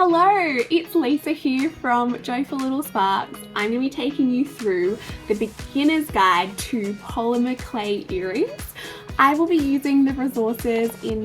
Hello, it's Lisa here from Joyful Little Sparks. I'm going to be taking you through the beginner's guide to polymer clay earrings. I will be using the resources in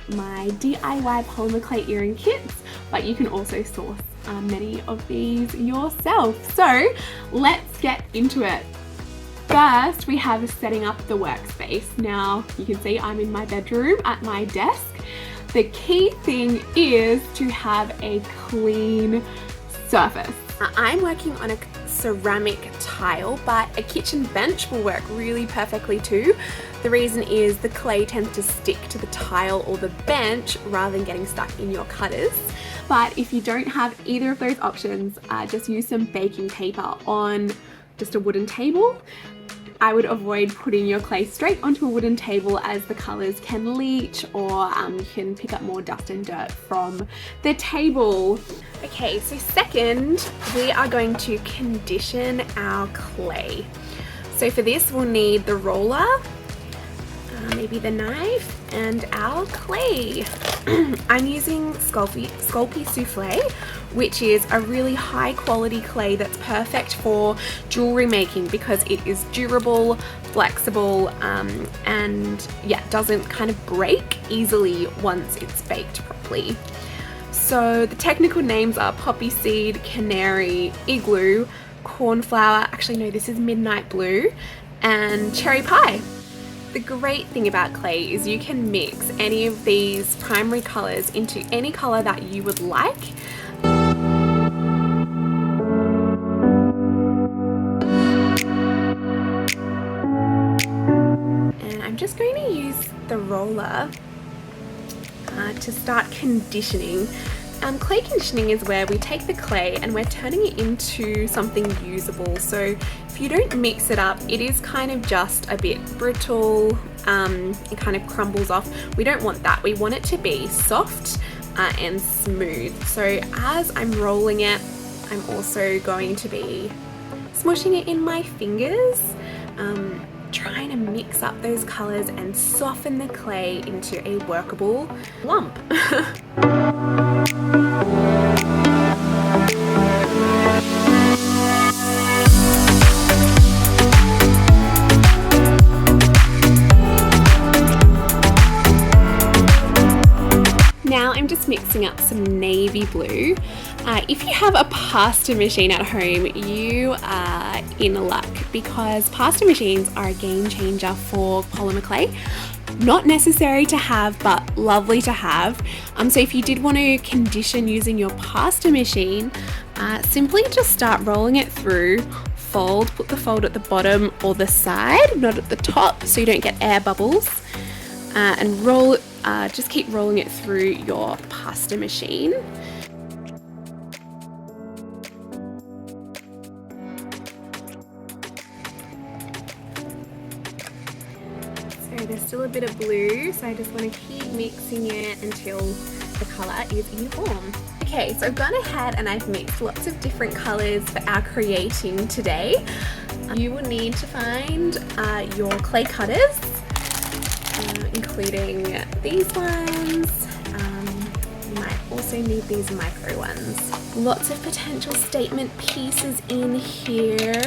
my DIY polymer clay earring kits, but you can also source many of these yourself. So let's get into it. First, we have setting up the workspace. Now, you can see I'm in my bedroom at my desk. The key thing is to have a clean surface. I'm working on a ceramic tile, but a kitchen bench will work really perfectly too. The reason is the clay tends to stick to the tile or the bench rather than getting stuck in your cutters. But if you don't have either of those options, just use some baking paper on just a wooden table. I would avoid putting your clay straight onto a wooden table as the colours can leach, or you can pick up more dust and dirt from the table. Okay, so second, we are going to condition our clay. So for this, we'll need the roller, maybe the knife, and our clay. I'm using Sculpey Souffle, which is a really high quality clay that's perfect for jewelry making because it is durable, flexible, and yeah, doesn't kind of break easily once it's baked properly. So the technical names are poppy seed, canary, igloo, cornflower, actually no, this is midnight blue, and cherry pie. The great thing about clay is you can mix any of these primary colours into any colour that you would like. And I'm just going to use the roller to start conditioning. Clay conditioning is where we take the clay and we're turning it into something usable. So if you don't mix it up, it is kind of just a bit brittle, it kind of crumbles off. We don't want that. We want it to be soft and smooth. So as I'm rolling it, I'm also going to be smushing it in my fingers, trying to mix up those colours and soften the clay into a workable lump. Now I'm just mixing up some navy blue. If you have a pasta machine at home, you are in luck because pasta machines are a game changer for polymer clay. Not necessary to have, but lovely to have. So if you did want to condition using your pasta machine, simply just start rolling it through, fold, put the fold at the bottom or the side, not at the top, so you don't get air bubbles, and roll it. Just keep rolling it through your pasta machine. So there's still a bit of blue, so I just want to keep mixing it until the colour is uniform. Okay, so I've gone ahead and I've mixed lots of different colours for our creating today. You will need to find your clay cutters, including these ones. You might also need these micro ones. Lots of potential statement pieces in here.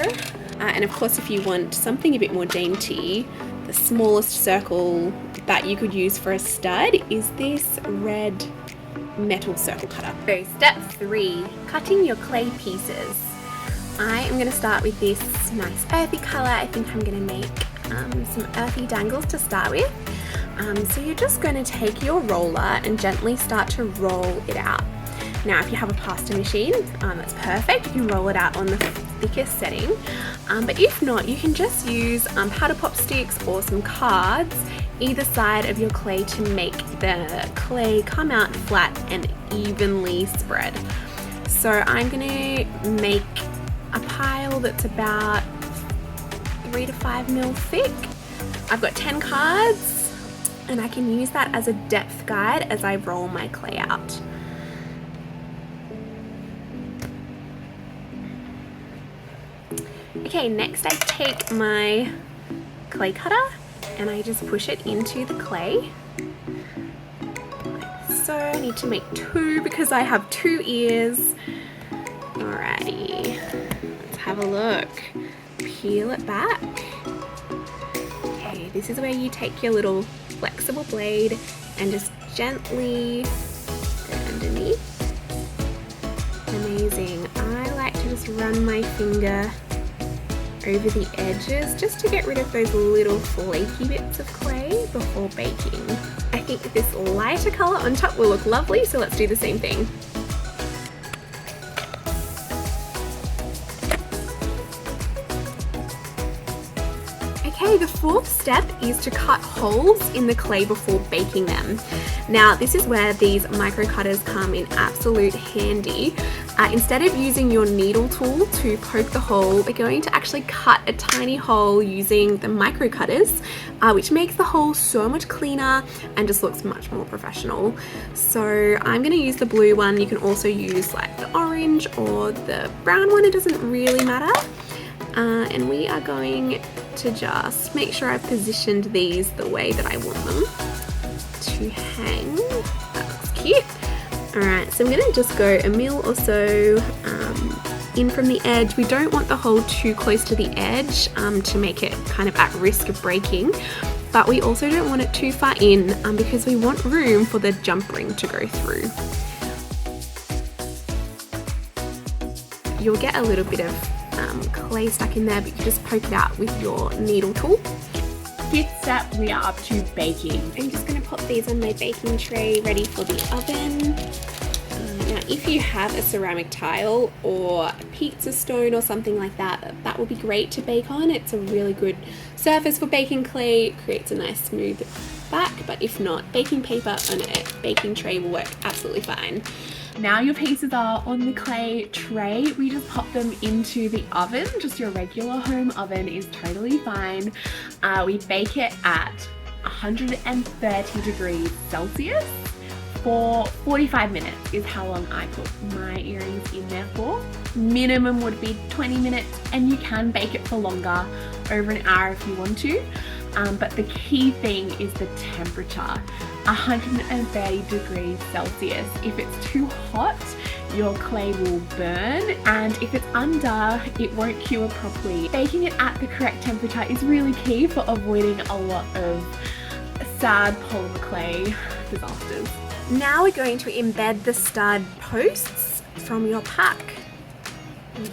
And of course, if you want something a bit more dainty, the smallest circle that you could use for a stud is this red metal circle cutter. So step 3, cutting your clay pieces. I am going to start with this nice earthy colour. I think I'm going to make some earthy dangles to start with. So you're just going to take your roller and gently start to roll it out. Now if you have a pasta machine, that's perfect. You can roll it out on the thickest setting. But if not, you can just use powder pop sticks or some cards either side of your clay to make the clay come out flat and evenly spread. So I'm going to make a pile that's about 3 to 5 mil thick. I've got 10 cards and I can use that as a depth guide as I roll my clay out. Okay, next I take my clay cutter and I just push it into the clay like so. I need to make 2 because I have 2 ears. Alrighty, let's have a look. Peel it back. Okay, this is where you take your little flexible blade and just gently go underneath. Amazing. I like to just run my finger over the edges just to get rid of those little flaky bits of clay before baking. I think this lighter color on top will look lovely, so let's do the same thing. Okay, the 4th step is to cut holes in the clay before baking them. Now, this is where these micro cutters come in absolute handy. Instead of using your needle tool to poke the hole, we're going to actually cut a tiny hole using the micro cutters, which makes the hole so much cleaner and just looks much more professional. So I'm going to use the blue one. You can also use like the orange or the brown one, it doesn't really matter. And we are going to just make sure I've positioned these the way that I want them to hang. That looks cute. Alright, so I'm going to just go a mil or so in from the edge. We don't want the hole too close to the edge to make it kind of at risk of breaking, but we also don't want it too far in because we want room for the jump ring to go through. You'll get a little bit of clay stuck in there, but you just poke it out with your needle tool. 5th step, we are up to baking. I'm just going to put these on my baking tray ready for the oven. Now if you have a ceramic tile or a pizza stone or something like that, that will be great to bake on. It's a really good surface for baking clay. It creates a nice smooth back, but if not, baking paper on a baking tray will work absolutely fine. Now your pieces are on the clay tray, we just pop them into the oven. Just your regular home oven is totally fine. We bake it at 130 degrees Celsius for 45 minutes is how long I put my earrings in there for. Minimum would be 20 minutes, and you can bake it for longer, over an hour if you want to. But the key thing is the temperature, 130 degrees Celsius. If it's too hot, your clay will burn, and if it's under, it won't cure properly. Baking it at the correct temperature is really key for avoiding a lot of sad polymer clay disasters. Now we're going to embed the stud posts from your pack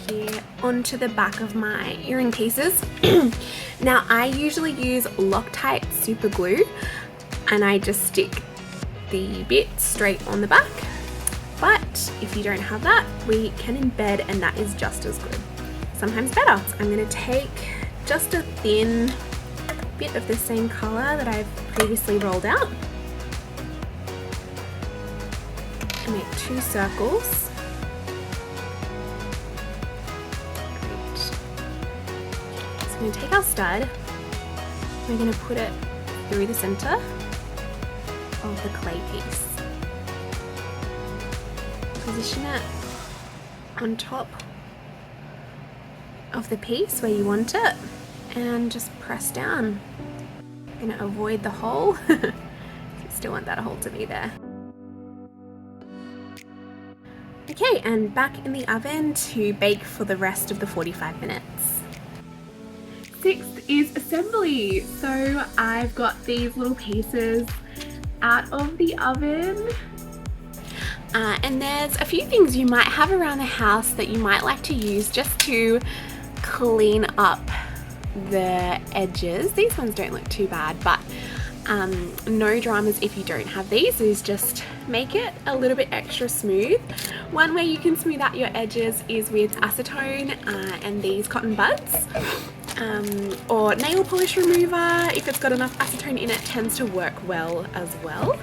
here onto the back of my earring pieces. Now I usually use Loctite super glue, and I just stick the bit straight on the back, but if you don't have that, we can embed, and that is just as good, sometimes better. So I'm going to take just a thin bit of the same color that I've previously rolled out and make 2 circles. We're going to take our stud, we're going to put it through the center of the clay piece. Position it on top of the piece where you want it, and just press down. I'm going to avoid the hole. You still want that hole to be there. Okay, and back in the oven to bake for the rest of the 45 minutes. 6th is assembly. So I've got these little pieces out of the oven. And there's a few things you might have around the house that you might like to use just to clean up the edges. These ones don't look too bad, but no dramas if you don't have these. Is just make it a little bit extra smooth. One way you can smooth out your edges is with acetone and these cotton buds. Or nail polish remover, if it's got enough acetone in it, tends to work well as well.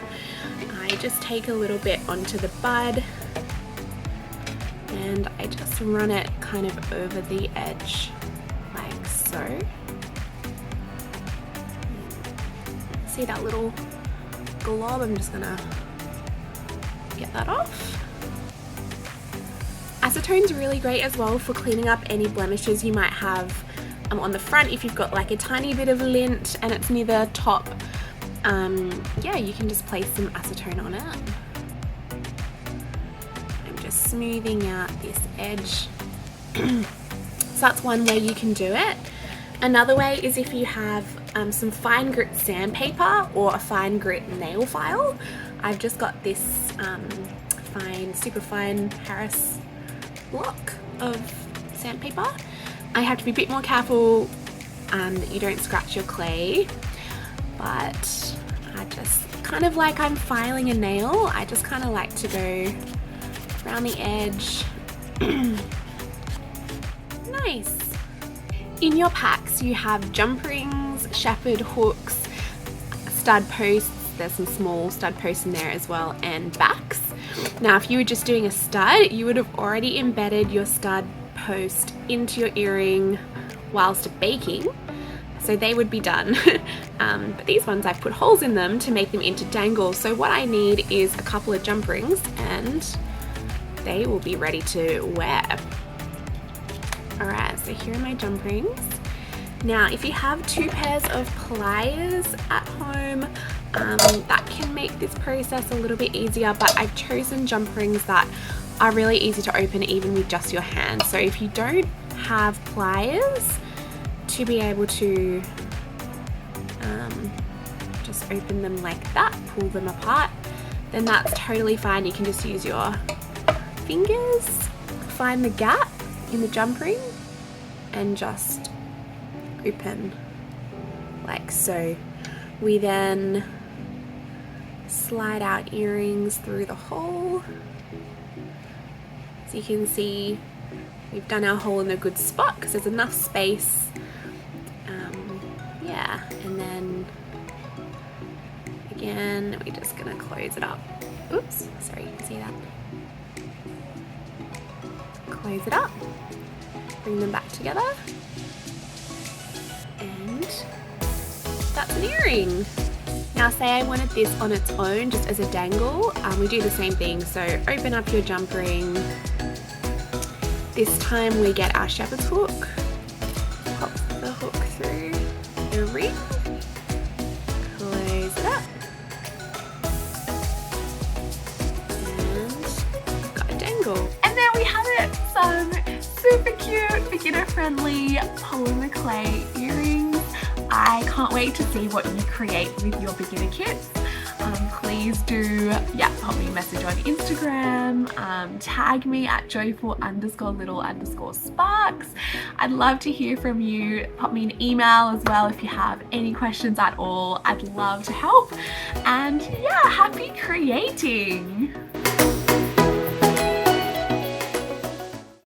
I just take a little bit onto the bud and I just run it kind of over the edge like so. See that little glob? I'm just gonna get that off. Acetone's really great as well for cleaning up any blemishes you might have on the front. If you've got like a tiny bit of lint and it's near the top, yeah, you can just place some acetone on it. just smoothing out this edge. So that's one way you can do it. Another way is if you have some fine grit sandpaper or a fine grit nail file. I've just got this super fine Harris block of sandpaper. I have to be a bit more careful that you don't scratch your clay, but I just kind of like I'm filing a nail. I just kind of like to go around the edge. Nice. In your packs you have jump rings, shepherd hooks, stud posts, there's some small stud posts in there as well, and backs. Now if you were just doing a stud, you would have already embedded your stud post into your earring whilst baking, so they would be done. But these ones I've put holes in them to make them into dangles, so what I need is a couple of jump rings and they will be ready to wear. Alright, so here are my jump rings. Now if you have 2 pairs of pliers at home, that can make this process a little bit easier, but I've chosen jump rings that are really easy to open even with just your hands. So if you don't have pliers to be able to just open them like that, pull them apart, then that's totally fine. You can just use your fingers, find the gap in the jump ring and just open like so. We then slide our earrings through the hole. As you can see, we've done our hole in a good spot because there's enough space. Yeah, and then again we're just gonna close it up. Oops, sorry, you can see that. Close it up, bring them back together, and that's an earring. Now say I wanted this on its own just as a dangle, we do the same thing. So open up your jump ring. This time we get our shepherd's hook, pop the hook through the ring, close it up, and we've got a dangle. And there we have it, some super cute, beginner friendly polymer clay earrings. I can't wait to see what you create with your beginner kits. Please do, pop me a message on Instagram, tag me at joyful_little_sparks. I'd love to hear from you. Pop me an email as well if you have any questions at all. I'd love to help. And yeah, happy creating!